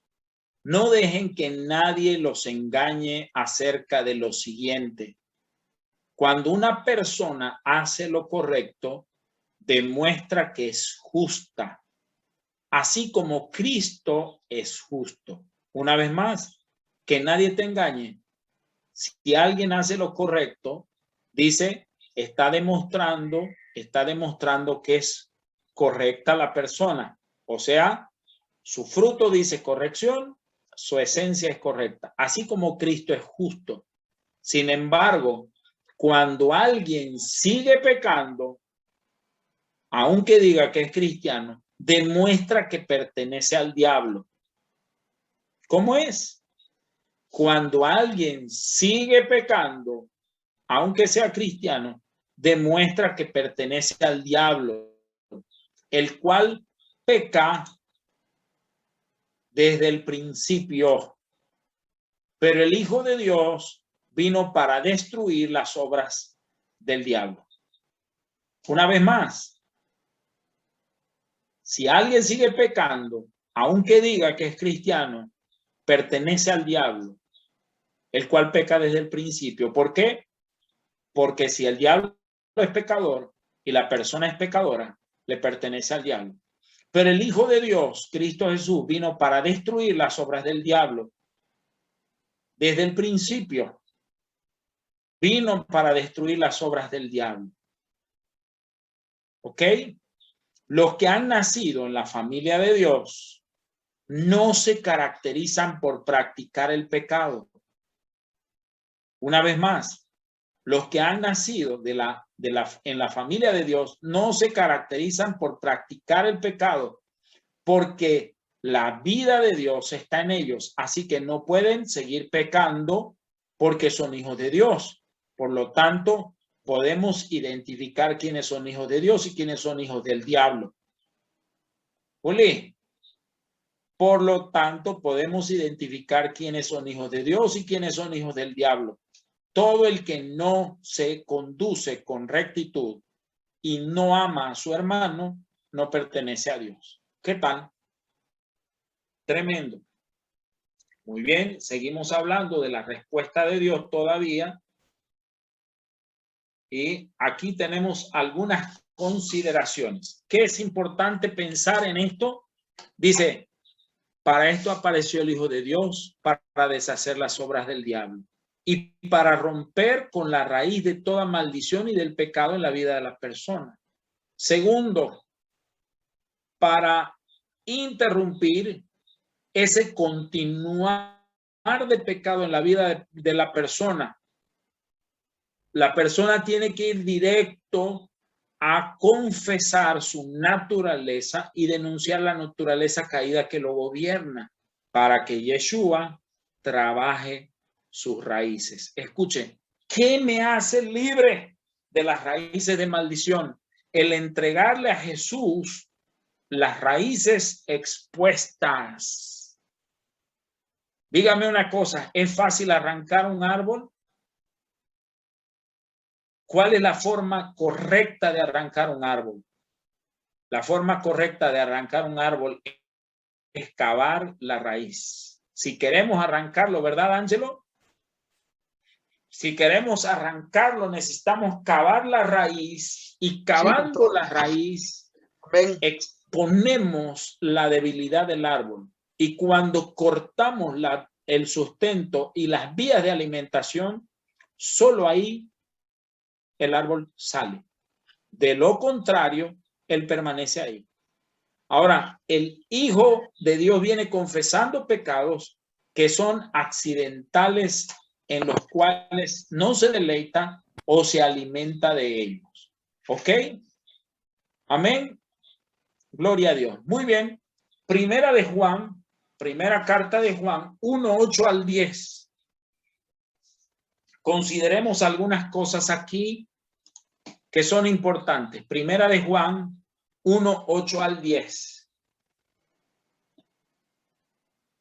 no dejen que nadie los engañe acerca de lo siguiente. Cuando una persona hace lo correcto, demuestra que es justa, así como Cristo es justo. Una vez más, que nadie te engañe. Si alguien hace lo correcto, dice, está demostrando que es correcta la persona. O sea, su fruto dice corrección, su esencia es correcta, así como Cristo es justo. Sin embargo, cuando alguien sigue pecando, aunque diga que es cristiano, demuestra que pertenece al diablo. ¿Cómo es? Cuando alguien sigue pecando, aunque sea cristiano, demuestra que pertenece al diablo, el cual peca desde el principio. Pero el Hijo de Dios vino para destruir las obras del diablo. Una vez más, si alguien sigue pecando, aunque diga que es cristiano, pertenece al diablo, el cual peca desde el principio. ¿Por qué? Porque si el diablo es pecador y la persona es pecadora, le pertenece al diablo. Pero el Hijo de Dios, Cristo Jesús, vino para destruir las obras del diablo. Desde el principio, vino para destruir las obras del diablo. ¿Ok? Los que han nacido en la familia de Dios no se caracterizan por practicar el pecado. Una vez más, los que han nacido en la familia de Dios no se caracterizan por practicar el pecado, porque la vida de Dios está en ellos, así que no pueden seguir pecando porque son hijos de Dios. Por lo tanto, podemos identificar quiénes son hijos de Dios y quiénes son hijos del diablo. Juli, por lo tanto, podemos identificar quiénes son hijos de Dios y quiénes son hijos del diablo. Todo el que no se conduce con rectitud y no ama a su hermano, no pertenece a Dios. ¿Qué tal? Tremendo. Muy bien, seguimos hablando de la respuesta de Dios todavía. Y aquí tenemos algunas consideraciones. ¿Qué es importante pensar en esto? Dice, para esto apareció el Hijo de Dios, para deshacer las obras del diablo y para romper con la raíz de toda maldición y del pecado en la vida de las personas. Segundo, para interrumpir ese continuar de pecado en la vida de la persona. La persona tiene que ir directo a confesar su naturaleza y denunciar la naturaleza caída que lo gobierna para que Yeshua trabaje sus raíces. Escuchen, ¿qué me hace libre de las raíces de maldición? El entregarle a Jesús las raíces expuestas. Dígame una cosa, ¿es fácil arrancar un árbol? ¿Cuál es la forma correcta de arrancar un árbol? La forma correcta de arrancar un árbol es cavar la raíz. Si queremos arrancarlo, ¿verdad, Ángelo? Si queremos arrancarlo, necesitamos cavar la raíz y cavando la raíz, exponemos la debilidad del árbol. Y cuando cortamos el sustento y las vías de alimentación, solo ahí el árbol sale. De lo contrario, él permanece ahí. Ahora, el Hijo de Dios viene confesando pecados que son accidentales en los cuales no se deleita o se alimenta de ellos. ¿Ok? Amén. Gloria a Dios. Muy bien. Primera de Juan, primera carta de Juan, 1:8 al 10. Consideremos algunas cosas aquí que son importantes. Primera de Juan 1:8 al 10.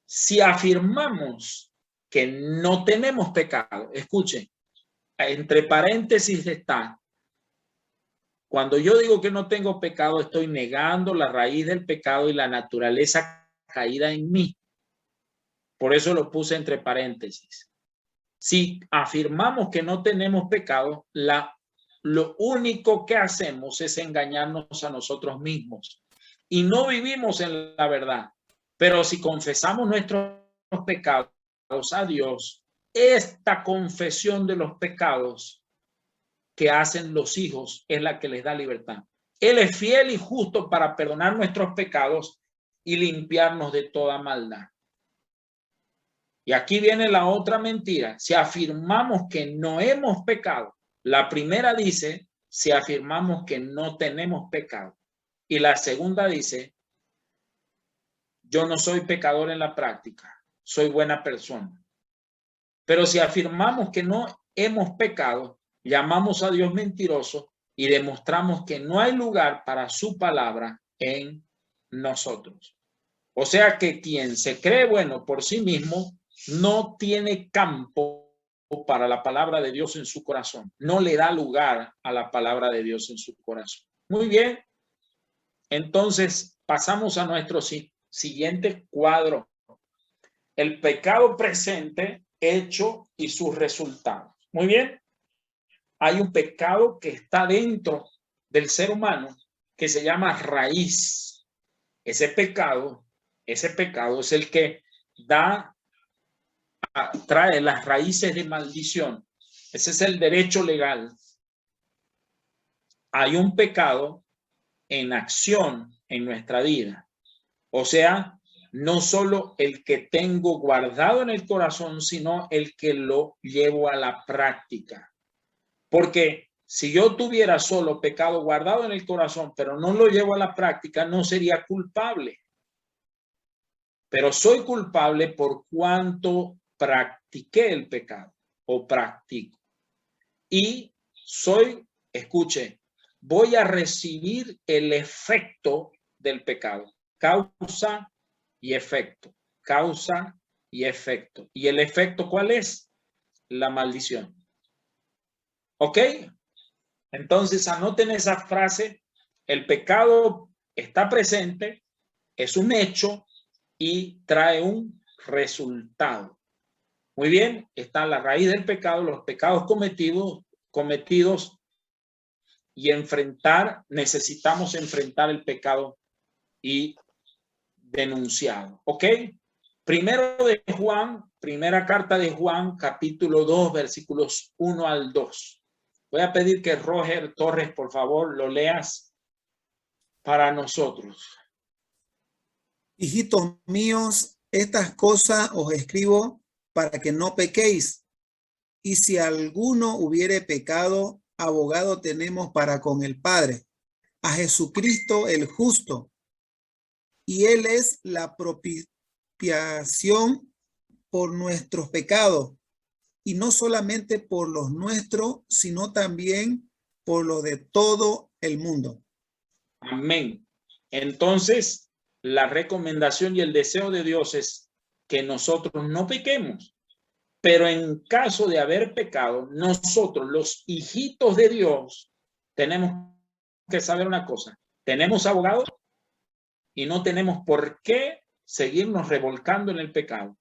Si afirmamos que no tenemos pecado, escuchen, entre paréntesis está, cuando yo digo que no tengo pecado, estoy negando la raíz del pecado y la naturaleza caída en mí. Por eso lo puse entre paréntesis. Si afirmamos que no tenemos pecado, lo único que hacemos es engañarnos a nosotros mismos y no vivimos en la verdad. Pero si confesamos nuestros pecados a Dios, esta confesión de los pecados que hacen los hijos es la que les da libertad. Él es fiel y justo para perdonar nuestros pecados y limpiarnos de toda maldad. Y aquí viene la otra mentira. Si afirmamos que no hemos pecado, la primera dice, si afirmamos que no tenemos pecado. Y la segunda dice, yo no soy pecador en la práctica, soy buena persona. Pero si afirmamos que no hemos pecado, llamamos a Dios mentiroso y demostramos que no hay lugar para su palabra en nosotros. O sea que quien se cree bueno por sí mismo no tiene campo para la palabra de Dios en su corazón. No le da lugar a la palabra de Dios en su corazón. Muy bien. Entonces pasamos a nuestro siguiente cuadro. El pecado presente, hecho y sus resultados. Muy bien. Hay un pecado que está dentro del ser humano que se llama raíz. Ese pecado es el que trae las raíces de maldición. Ese es el derecho legal. Hay un pecado en acción en nuestra vida. O sea, no solo el que tengo guardado en el corazón, sino el que lo llevo a la práctica. Porque si yo tuviera solo pecado guardado en el corazón, pero no lo llevo a la práctica, no sería culpable. Pero soy culpable por cuanto practiqué el pecado o practico. Y escuche, voy a recibir el efecto del pecado. Causa y efecto. Causa y efecto. ¿Y el efecto cuál es? La maldición. ¿Ok? Entonces anoten esa frase. El pecado está presente, es un hecho y trae un resultado. Muy bien, está la raíz del pecado, los pecados cometidos y necesitamos enfrentar el pecado y denunciado. ¿Ok? Primera carta de Juan, capítulo 2, versículos 1 al 2. Voy a pedir que Roger Torres, por favor, lo leas para nosotros. Hijitos míos, estas cosas os escribo para que no pequéis. Y si alguno hubiere pecado, abogado tenemos para con el Padre, a Jesucristo el justo. Y Él es la propiciación por nuestros pecados, y no solamente por los nuestros, sino también por los de todo el mundo. Amén. Entonces, la recomendación y el deseo de Dios es que nosotros no pequemos. Pero en caso de haber pecado, nosotros, los hijitos de Dios, tenemos que saber una cosa. Tenemos abogado y no tenemos por qué seguirnos revolcando en el pecado.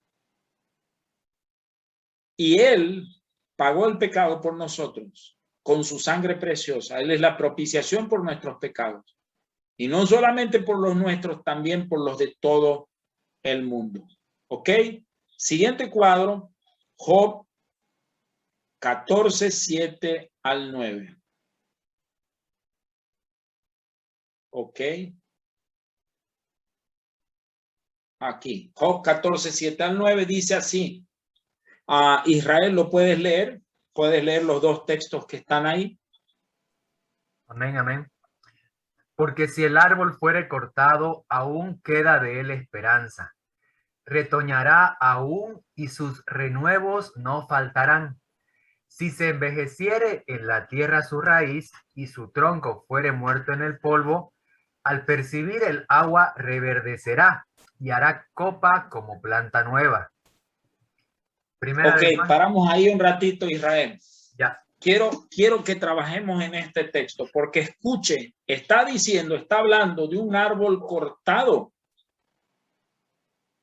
Y Él pagó el pecado por nosotros con su sangre preciosa. Él es la propiciación por nuestros pecados. Y no solamente por los nuestros, también por los de todo el mundo. ¿Ok? Siguiente cuadro. Job 14, 7 al 9. Ok. Aquí. Job 14, 7 al 9 dice así. Israel, ¿lo puedes leer? ¿Puedes leer los dos textos que están ahí? Amén, amén. Porque si el árbol fuere cortado, aún queda de él esperanza. Retoñará aún y sus renuevos no faltarán. Si se envejeciere en la tierra su raíz y su tronco fuere muerto en el polvo, al percibir el agua reverdecerá y hará copa como planta nueva. Primera de Juan. Paramos ahí un ratito, Israel. Ya. Quiero que trabajemos en este texto, porque escuche, está hablando de un árbol cortado,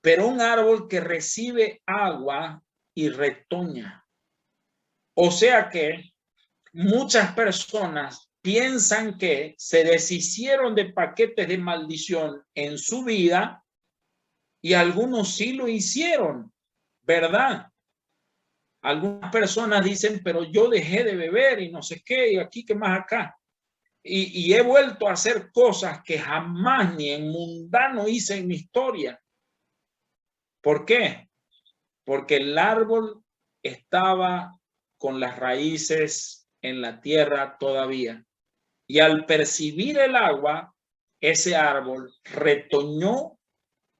pero un árbol que recibe agua y retoña. O sea que muchas personas piensan que se deshicieron de paquetes de maldición en su vida y algunos sí lo hicieron, ¿verdad? Algunas personas dicen, pero yo dejé de beber y no sé qué, y aquí, ¿qué más acá? Y he vuelto a hacer cosas que jamás ni en mundano hice en mi historia. ¿Por qué? Porque el árbol estaba con las raíces en la tierra todavía. Y al percibir el agua, ese árbol retoñó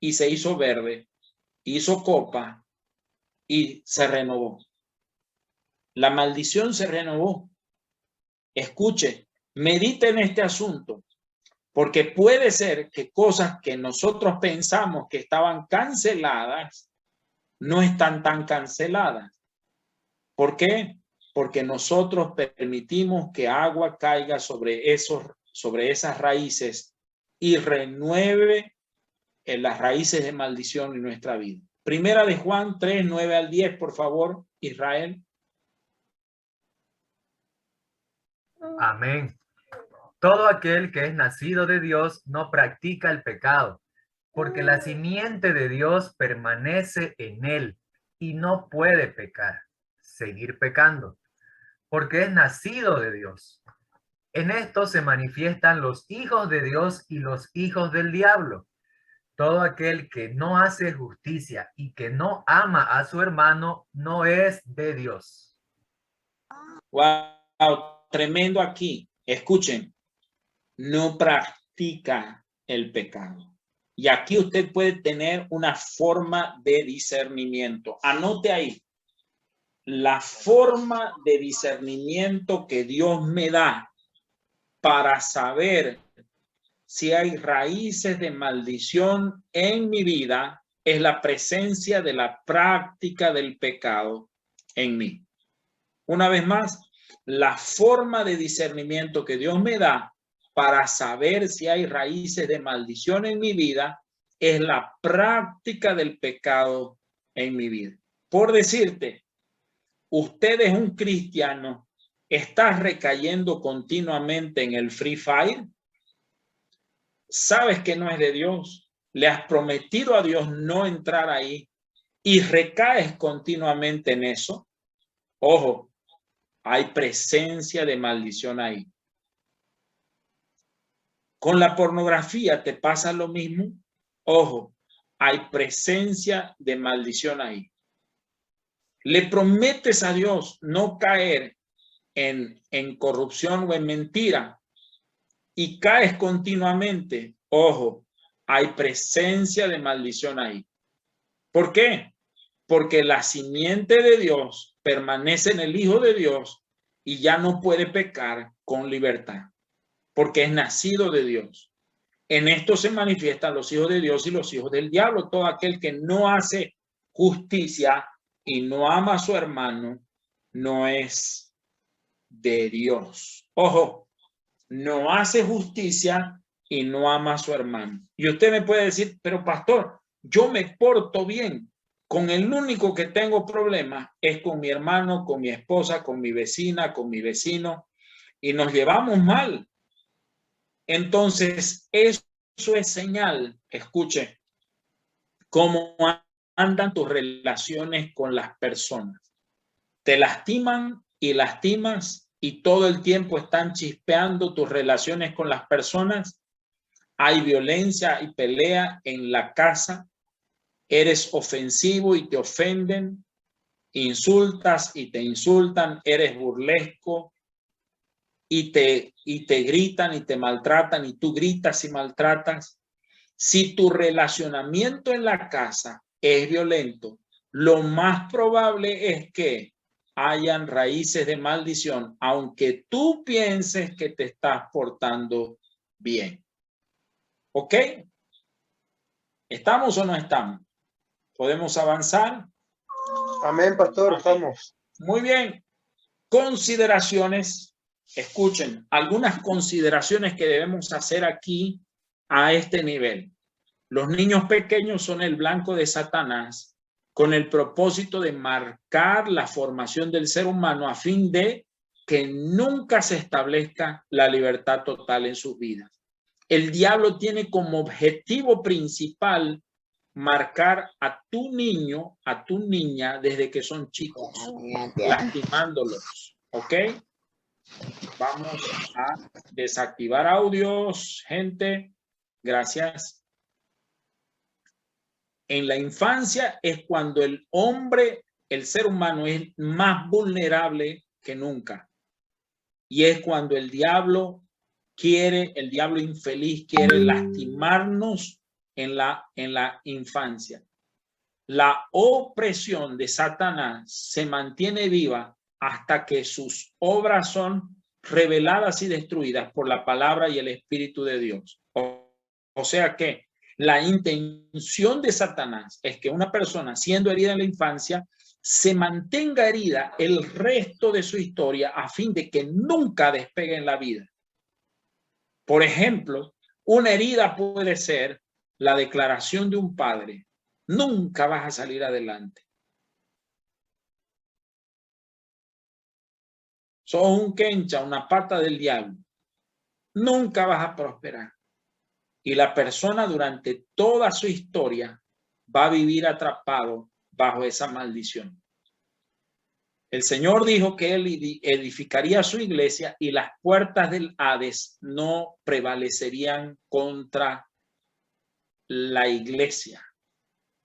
y se hizo verde, hizo copa y se renovó. La maldición se renovó. Escuche, medite en este asunto, porque puede ser que cosas que nosotros pensamos que estaban canceladas no están tan canceladas. ¿Por qué? Porque nosotros permitimos que agua caiga sobre esas raíces y renueve en las raíces de maldición en nuestra vida. Primera de Juan 3, 9 al 10, por favor, Israel. Amén. Todo aquel que es nacido de Dios no practica el pecado, porque la simiente de Dios permanece en él y no puede pecar, seguir pecando, porque es nacido de Dios. En esto se manifiestan los hijos de Dios y los hijos del diablo. Todo aquel que no hace justicia y que no ama a su hermano no es de Dios. Wow, tremendo aquí. Escuchen, no practica el pecado. Y aquí usted puede tener una forma de discernimiento. Anote ahí. La forma de discernimiento que Dios me da para saber si hay raíces de maldición en mi vida es la presencia de la práctica del pecado en mí. Una vez más, la forma de discernimiento que Dios me da para saber si hay raíces de maldición en mi vida es la práctica del pecado en mi vida. Por decirte, usted es un cristiano, está recayendo continuamente en el Free Fire, sabes que no es de Dios, le has prometido a Dios no entrar ahí y recaes continuamente en eso. Ojo, hay presencia de maldición ahí. Con la pornografía te pasa lo mismo. Ojo, hay presencia de maldición ahí. Le prometes a Dios no caer en corrupción o en mentira y caes continuamente. Ojo, hay presencia de maldición ahí. ¿Por qué? Porque la simiente de Dios permanece en el Hijo de Dios y ya no puede pecar con libertad, porque es nacido de Dios. En esto se manifiestan los hijos de Dios y los hijos del diablo. Todo aquel que no hace justicia y no ama a su hermano no es de Dios. Ojo, no hace justicia y no ama a su hermano. Y usted me puede decir, pero pastor, yo me porto bien. Con el único que tengo problemas es con mi hermano, con mi esposa, con mi vecina, con mi vecino, y nos llevamos mal. Entonces, eso es señal, escuche, cómo andan tus relaciones con las personas. Te lastiman y lastimas y todo el tiempo están chispeando tus relaciones con las personas. Hay violencia y pelea en la casa. Eres ofensivo y te ofenden. Insultas y te insultan. Eres burlesco y te gritan y te maltratan y tú gritas y maltratas. Si tu relacionamiento en la casa es violento, lo más probable es que hayan raíces de maldición, aunque tú pienses que te estás portando bien. ¿Ok? ¿Estamos o no estamos? ¿Podemos avanzar? Amén, pastor, estamos. Muy bien. Consideraciones. Escuchen, algunas consideraciones que debemos hacer aquí a este nivel. Los niños pequeños son el blanco de Satanás con el propósito de marcar la formación del ser humano a fin de que nunca se establezca la libertad total en sus vidas. El diablo tiene como objetivo principal marcar a tu niño, a tu niña desde que son chicos, lastimándolos, ¿ok? Vamos a desactivar audios, gente. Gracias. En la infancia es cuando el hombre, el ser humano, es más vulnerable que nunca. Y es cuando el diablo infeliz quiere lastimarnos en la infancia. La opresión de Satanás se mantiene viva hasta que sus obras son reveladas y destruidas por la palabra y el Espíritu de Dios. O sea que la intención de Satanás es que una persona siendo herida en la infancia se mantenga herida el resto de su historia a fin de que nunca despegue en la vida. Por ejemplo, una herida puede ser la declaración de un padre: nunca vas a salir adelante. Sos un quencha, una pata del diablo. Nunca vas a prosperar. Y la persona durante toda su historia va a vivir atrapado bajo esa maldición. El Señor dijo que Él edificaría su iglesia y las puertas del Hades no prevalecerían contra la iglesia.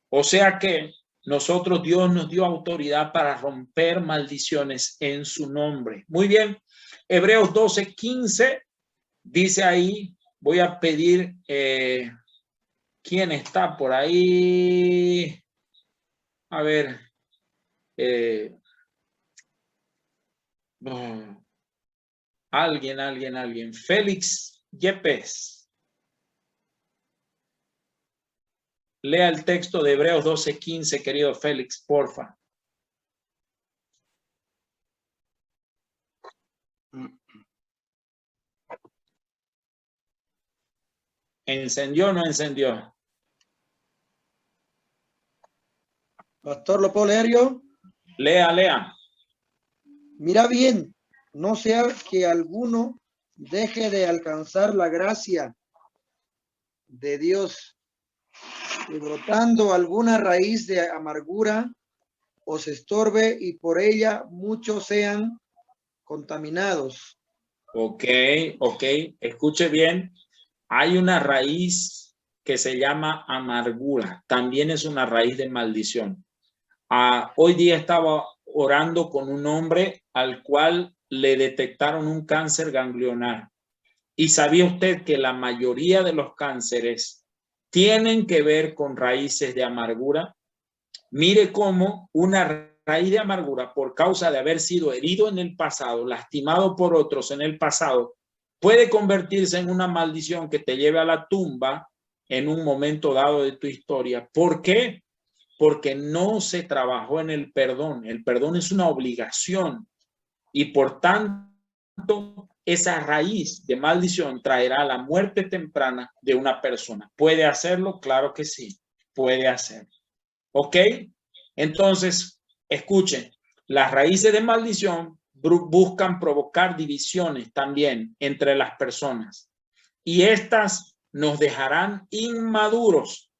O sea que nosotros, Dios nos dio autoridad para romper maldiciones en su nombre. Muy bien. Hebreos 12:15 dice ahí, voy a pedir, ¿quién está por ahí? A ver, alguien. Félix Yepes. Lea el texto de Hebreos 12:15, querido Félix, porfa. ¿Encendió o no encendió? Pastor, ¿lo puedo leer yo? Lea. Mira bien, no sea que alguno deje de alcanzar la gracia de Dios, y brotando alguna raíz de amargura os estorbe y por ella muchos sean contaminados. Ok. Escuche bien. Hay una raíz que se llama amargura. También es una raíz de maldición. Hoy día estaba orando con un hombre al cual le detectaron un cáncer ganglionar. ¿Y sabía usted que la mayoría de los cánceres tienen que ver con raíces de amargura? Mire cómo una raíz de amargura, por causa de haber sido herido en el pasado, lastimado por otros en el pasado, puede convertirse en una maldición que te lleve a la tumba en un momento dado de tu historia. ¿Por qué? Porque no se trabajó en el perdón. El perdón es una obligación y por tanto esa raíz de maldición traerá la muerte temprana de una persona. ¿Puede hacerlo? Claro que sí, puede hacerlo. ¿Ok? Entonces, escuchen, las raíces de maldición buscan provocar divisiones también entre las personas y estas nos dejarán inmaduros,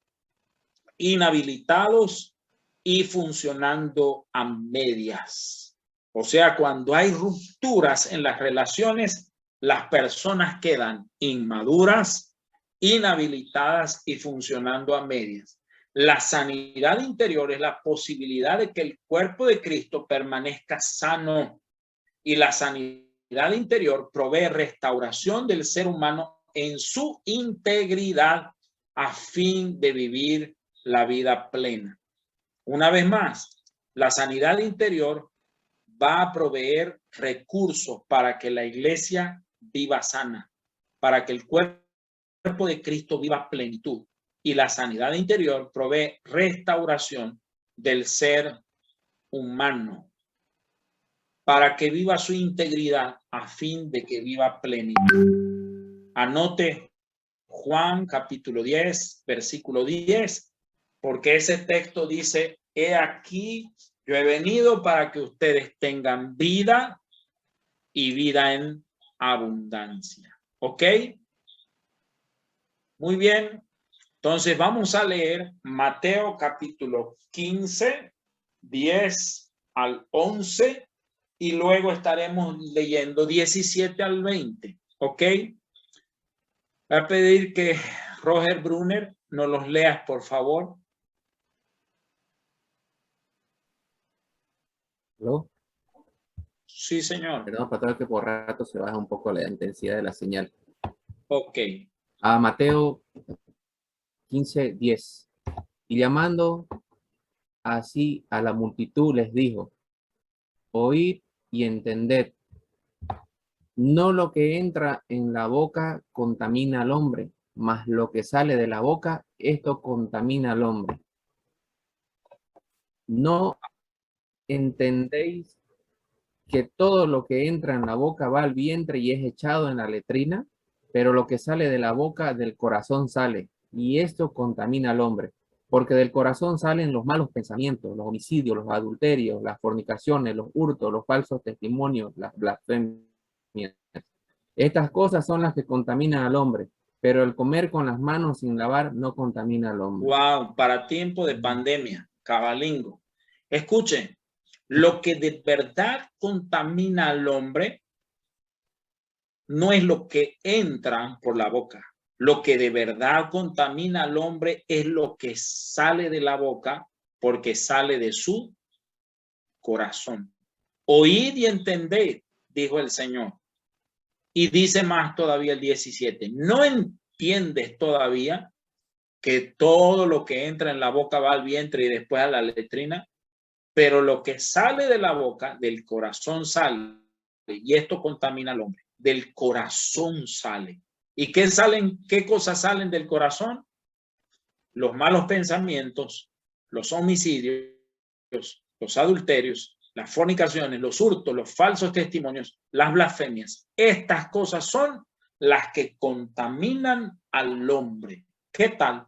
inhabilitados y funcionando a medias. O sea, cuando hay rupturas en las relaciones, las personas quedan inmaduras, inhabilitadas y funcionando a medias. La sanidad interior es la posibilidad de que el cuerpo de Cristo permanezca sano y la sanidad interior provee restauración del ser humano en su integridad a fin de vivir la vida plena. Una vez más, la sanidad interior va a proveer recursos para que la iglesia viva sana, para que el cuerpo de Cristo viva plenitud. Y la sanidad interior provee restauración del ser humano para que viva su integridad a fin de que viva plenitud. Anote Juan capítulo 10, versículo 10, porque ese texto dice, he aquí, yo he venido para que ustedes tengan vida y vida en abundancia. ¿Ok? Muy bien. Entonces vamos a leer Mateo capítulo 15, 10 al 11 y luego estaremos leyendo 17 al 20. ¿Ok? Voy a pedir que Roger Brunner nos los leas, por favor. ¿Aló? Sí, señor. Perdón, patrón, que por rato se baja un poco la intensidad de la señal. Ok. A Mateo 15:10. Y llamando así a la multitud les dijo, oíd y entended, no lo que entra en la boca contamina al hombre, mas lo que sale de la boca, esto contamina al hombre. ¿No entendéis que todo lo que entra en la boca va al vientre y es echado en la letrina? Pero lo que sale de la boca del corazón sale, y esto contamina al hombre. Porque del corazón salen los malos pensamientos, los homicidios, los adulterios, las fornicaciones, los hurtos, los falsos testimonios, las blasfemias. Estas cosas son las que contaminan al hombre, pero el comer con las manos sin lavar no contamina al hombre. Wow, para tiempo de pandemia, cabalingo. Escuchen, Lo que de verdad contamina al hombre no es lo que entra por la boca. Lo que de verdad contamina al hombre es lo que sale de la boca, porque sale de su corazón. Oíd y entended, dijo el Señor. Y dice más todavía el 17. ¿No entiendes todavía que todo lo que entra en la boca va al vientre y después a la letrina? Pero lo que sale de la boca, del corazón sale. Y esto contamina al hombre. Del corazón sale. ¿Y qué salen? ¿Qué cosas salen del corazón? Los malos pensamientos, los homicidios, los adulterios, las fornicaciones, los hurtos, los falsos testimonios, las blasfemias. Estas cosas son las que contaminan al hombre. ¿Qué tal?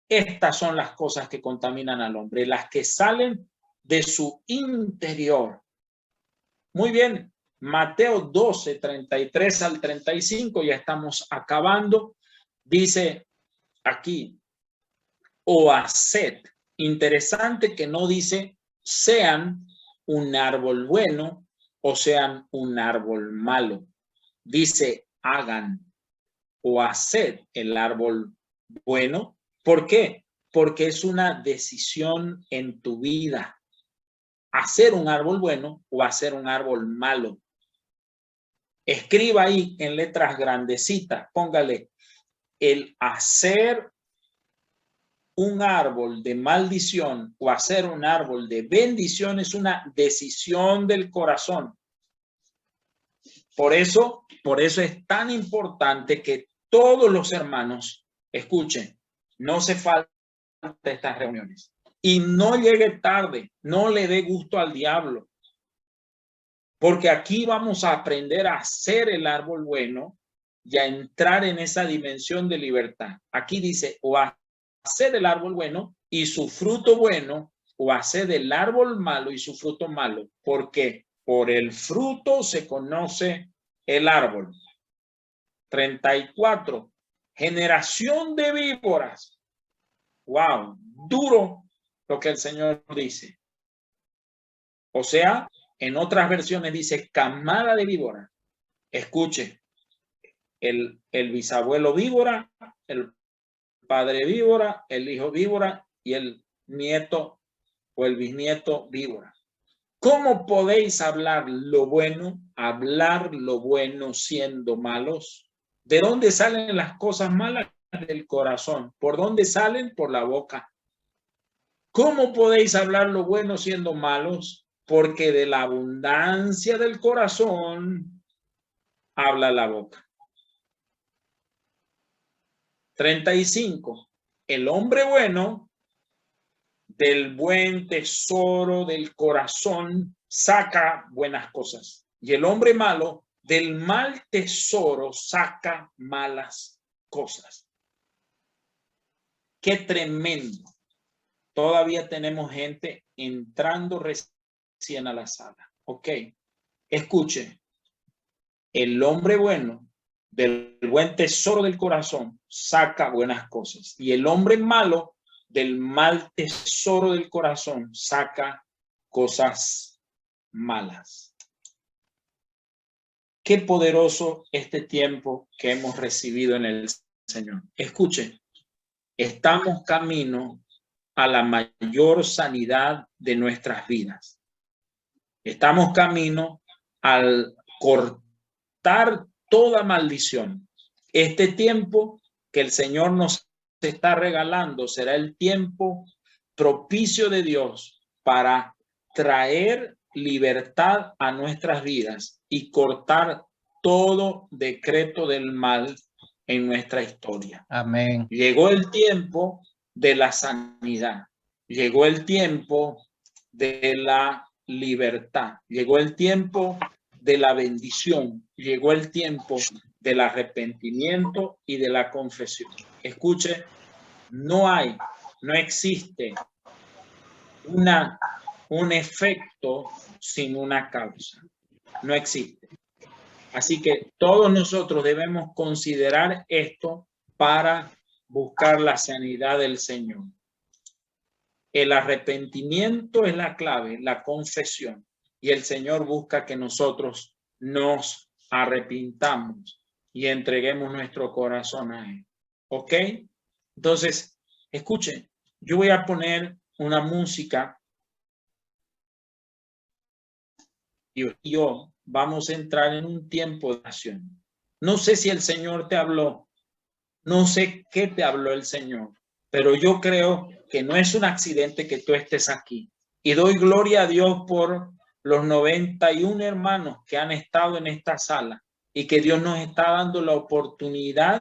Estas son las cosas que contaminan al hombre, las que salen de su interior. Muy bien. Mateo 12, 33 al 35, ya estamos acabando. Dice aquí, o haced. Interesante que no dice sean un árbol bueno o sean un árbol malo. Dice hagan o haced el árbol bueno. ¿Por qué? Porque es una decisión en tu vida. Hacer un árbol bueno o hacer un árbol malo. Escriba ahí en letras grandecitas, póngale el hacer un árbol de maldición o hacer un árbol de bendición es una decisión del corazón. Por eso es tan importante que todos los hermanos escuchen, no se falten estas reuniones y no llegue tarde, no le dé gusto al diablo. Porque aquí vamos a aprender a hacer el árbol bueno y a entrar en esa dimensión de libertad. Aquí dice, o hacer el árbol bueno y su fruto bueno, o hacer el árbol malo y su fruto malo. ¿Por qué? Por el fruto se conoce el árbol. 34. Generación de víboras. Wow, duro lo que el Señor dice. O sea, en otras versiones dice camada de víbora. Escuche, el bisabuelo víbora, el padre víbora, el hijo víbora y el nieto o el bisnieto víbora. ¿Cómo podéis hablar lo bueno siendo malos? ¿De dónde salen las cosas malas? Del corazón. ¿Por dónde salen? Por la boca. ¿Cómo podéis hablar lo bueno siendo malos? Porque de la abundancia del corazón habla la boca. 35. El hombre bueno del buen tesoro del corazón saca buenas cosas. Y el hombre malo del mal tesoro saca malas cosas. Qué tremendo. Todavía tenemos gente entrando recién a la sala. Ok. Escuche. El hombre bueno del buen tesoro del corazón saca buenas cosas. Y el hombre malo del mal tesoro del corazón saca cosas malas. Qué poderoso este tiempo que hemos recibido en el Señor. Escuche, estamos camino a la mayor sanidad de nuestras vidas. Estamos camino al cortar toda maldición. Este tiempo que el Señor nos está regalando será el tiempo propicio de Dios para traer libertad a nuestras vidas y cortar todo decreto del mal en nuestra historia. Amén. Llegó el tiempo de la sanidad. Llegó el tiempo de la libertad. Llegó el tiempo de la bendición. Llegó el tiempo del arrepentimiento y de la confesión. Escuche, no existe un efecto sin una causa. No existe. Así que todos nosotros debemos considerar esto para buscar la sanidad del Señor. El arrepentimiento es la clave, la confesión. Y el Señor busca que nosotros nos arrepintamos y entreguemos nuestro corazón a Él. ¿Ok? Entonces, escuchen, yo voy a poner una música y yo vamos a entrar en un tiempo de oración. No sé si el Señor te habló, no sé qué te habló el Señor, pero yo creo que no es un accidente que tú estés aquí. Y doy gloria a Dios por los 91 hermanos que han estado en esta sala y que Dios nos está dando la oportunidad